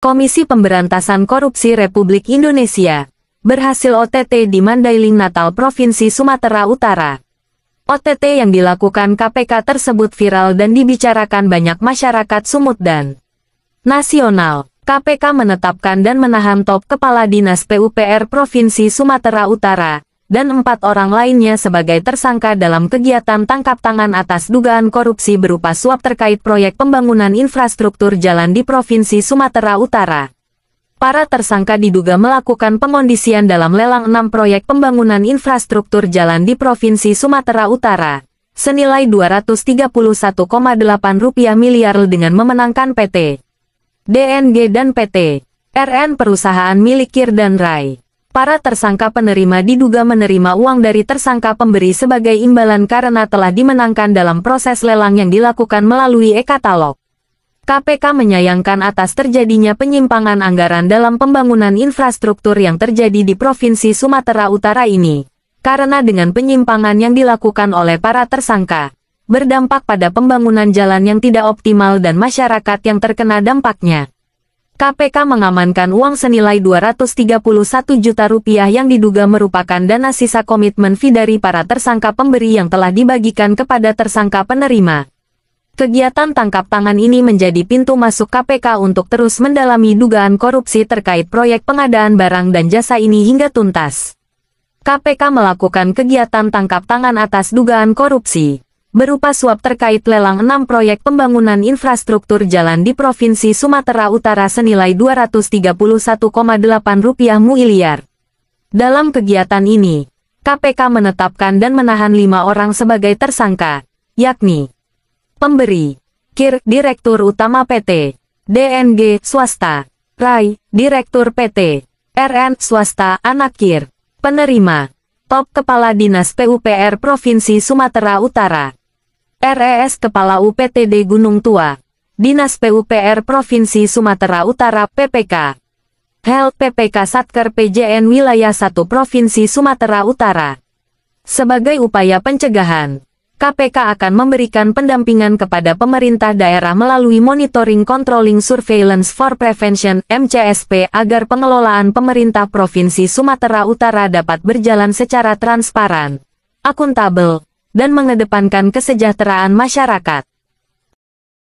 Komisi Pemberantasan Korupsi Republik Indonesia berhasil OTT di Mandailing Natal, Provinsi Sumatera Utara. OTT yang dilakukan KPK tersebut viral dan dibicarakan banyak masyarakat Sumut dan nasional. KPK menetapkan dan menahan top Kepala Dinas PUPR Provinsi Sumatera Utara dan 4 orang lainnya sebagai tersangka dalam kegiatan tangkap tangan atas dugaan korupsi berupa suap terkait proyek pembangunan infrastruktur jalan di Provinsi Sumatera Utara. Para tersangka diduga melakukan pengondisian dalam lelang 6 proyek pembangunan infrastruktur jalan di Provinsi Sumatera Utara, senilai Rp231,8 miliar dengan memenangkan PT DNG dan PT RN perusahaan milik Kir dan Rai. Para tersangka penerima diduga menerima uang dari tersangka pemberi sebagai imbalan karena telah dimenangkan dalam proses lelang yang dilakukan melalui e-katalog. KPK menyayangkan atas terjadinya penyimpangan anggaran dalam pembangunan infrastruktur yang terjadi di Provinsi Sumatera Utara ini, karena dengan penyimpangan yang dilakukan oleh para tersangka, berdampak pada pembangunan jalan yang tidak optimal dan masyarakat yang terkena dampaknya. KPK mengamankan uang senilai Rp231 juta yang diduga merupakan dana sisa komitmen fee dari para tersangka pemberi yang telah dibagikan kepada tersangka penerima. Kegiatan tangkap tangan ini menjadi pintu masuk KPK untuk terus mendalami dugaan korupsi terkait proyek pengadaan barang dan jasa ini hingga tuntas. KPK melakukan kegiatan tangkap tangan atas dugaan korupsi berupa suap terkait lelang 6 proyek pembangunan infrastruktur jalan di Provinsi Sumatera Utara senilai Rp231,8 miliar. Dalam kegiatan ini, KPK menetapkan dan menahan 5 orang sebagai tersangka, yakni pemberi, Kir, Direktur Utama PT DNG Swasta, Rai, Direktur PT RN Swasta Anak Kir, penerima, top Kepala Dinas PUPR Provinsi Sumatera Utara, RES Kepala UPTD Gunung Tua, Dinas PUPR Provinsi Sumatera Utara PPK, Health PPK Satker PJN Wilayah 1 Provinsi Sumatera Utara. Sebagai upaya pencegahan, KPK akan memberikan pendampingan kepada pemerintah daerah melalui Monitoring Controlling Surveillance for Prevention (MCSP) agar pengelolaan pemerintah Provinsi Sumatera Utara dapat berjalan secara transparan, akuntabel, dan mengedepankan kesejahteraan masyarakat.